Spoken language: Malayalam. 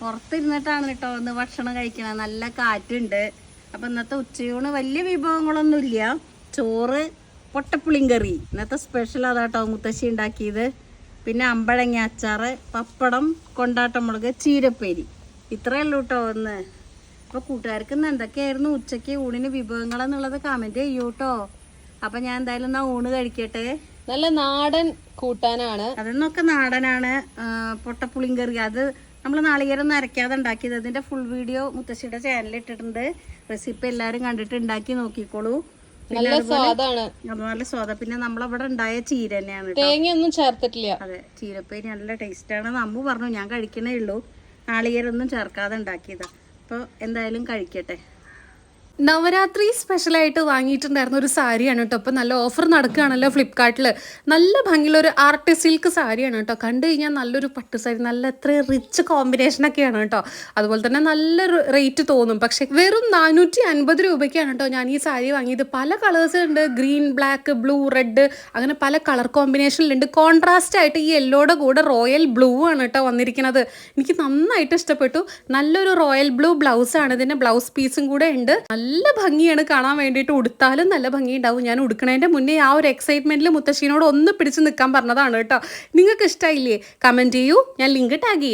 പുറത്തിരുന്നിട്ടാണ് കേട്ടോ ഒന്ന് ഭക്ഷണം കഴിക്കണം. നല്ല കാറ്റുണ്ട്. അപ്പം ഇന്നത്തെ ഉച്ചയൂണ് വലിയ വിഭവങ്ങളൊന്നുമില്ല. ചോറ്, പൊട്ടപ്പുളിയും കറി ഇന്നത്തെ സ്പെഷ്യൽ അതാട്ടോ മുത്തശ്ശി ഉണ്ടാക്കിയത്. പിന്നെ അമ്പഴങ്ങ അച്ചാറ്, പപ്പടം, കൊണ്ടാട്ടമുളക്, ചീരപ്പേരി. ഇത്രയേ ഉള്ളൂ കേട്ടോ ഒന്ന്. അപ്പോൾ കൂട്ടുകാർക്ക് ഇന്ന് എന്തൊക്കെയായിരുന്നു ഉച്ചയ്ക്ക് ഊണിന് വിഭവങ്ങളെന്നുള്ളത് കമൻറ്റ് ചെയ്യൂ കേട്ടോ. അപ്പം ഞാൻ എന്തായാലും എന്നാ ഊണ് കഴിക്കട്ടെ. നല്ല നാടൻ കൂട്ടാനാണ്. അതെന്നൊക്കെ നാടനാണ്. പൊട്ടപ്പുളിയും കറി അത് നമ്മൾ നാളികേരൊന്നും അരയ്ക്കാതെ ഉണ്ടാക്കിയത്. അതിൻ്റെ ഫുൾ വീഡിയോ മുത്തശ്ശിയുടെ ചാനലിൽ ഇട്ടിട്ടുണ്ട്. റെസിപ്പി എല്ലാവരും കണ്ടിട്ട് ഉണ്ടാക്കി നോക്കിക്കോളൂ. നല്ല സ്വാദാണ്. നല്ല സ്വാദം. പിന്നെ നമ്മളവിടെ ഉണ്ടായ ചീര തന്നെയാണ്, തേങ്ങയൊന്നും ചേർത്തിട്ടില്ല. അതെ, ചീരപ്പേരി നല്ല ടേസ്റ്റാണ്. അമ്മു പറഞ്ഞു ഞാൻ കഴിക്കണേ ഉള്ളൂ, നാളികേരൊന്നും ചേർക്കാതെ ഉണ്ടാക്കിയതാ. അപ്പോൾ എന്തായാലും കഴിക്കട്ടെ. നവരാത്രി സ്പെഷ്യലായിട്ട് വാങ്ങിയിട്ടുണ്ടായിരുന്ന ഒരു സാരിയാണ് കേട്ടോ. ഇപ്പോൾ നല്ല ഓഫർ നടക്കുകയാണല്ലോ ഫ്ലിപ്കാർട്ടിൽ. നല്ല ഭംഗിയുള്ളൊരു ആർട്ട് സിൽക്ക് സാരിയാണ് കേട്ടോ. കണ്ടു കഴിഞ്ഞാൽ നല്ലൊരു പട്ടു സാരി, നല്ല എത്ര റിച്ച് കോമ്പിനേഷനൊക്കെയാണ് കേട്ടോ. അതുപോലെ തന്നെ നല്ലൊരു റേറ്റ് തോന്നും. പക്ഷേ വെറും 450 രൂപയ്ക്കാണ് കേട്ടോ ഞാൻ ഈ സാരി വാങ്ങിയത്. പല കളേഴ്സ് ഉണ്ട്, ഗ്രീൻ, ബ്ലാക്ക്, ബ്ലൂ, റെഡ്, അങ്ങനെ പല കളർ കോമ്പിനേഷനിലുണ്ട്. കോൺട്രാസ്റ്റ് ആയിട്ട് ഈ യെല്ലോയുടെ കൂടെ റോയൽ ബ്ലൂ ആണ് കേട്ടോ വന്നിരിക്കുന്നത്. എനിക്ക് നന്നായിട്ട് ഇഷ്ടപ്പെട്ടു. നല്ലൊരു റോയൽ ബ്ലൂ ബ്ലൗസാണ്. ഇതിൻ്റെ ബ്ലൗസ് പീസും കൂടെ ഉണ്ട്. നല്ല ഭംഗിയാണ് കാണാൻ വേണ്ടിയിട്ട്. ഉടുത്താലും നല്ല ഭംഗിയുണ്ടാവും. ഞാൻ ഉടുക്കണതിൻ്റെ മുന്നേ ആ ഒരു എക്സൈറ്റ്മെൻറ്റിൽ മുത്തശ്ശീനോട് ഒന്ന് പിടിച്ച് നിൽക്കാൻ പറഞ്ഞതാണ് കേട്ടോ. നിങ്ങൾക്ക് ഇഷ്ടമായില്ലേ? കമൻറ്റ് ചെയ്യൂ, ഞാൻ ലിങ്ക് ടാഗ് ചെയ്യും.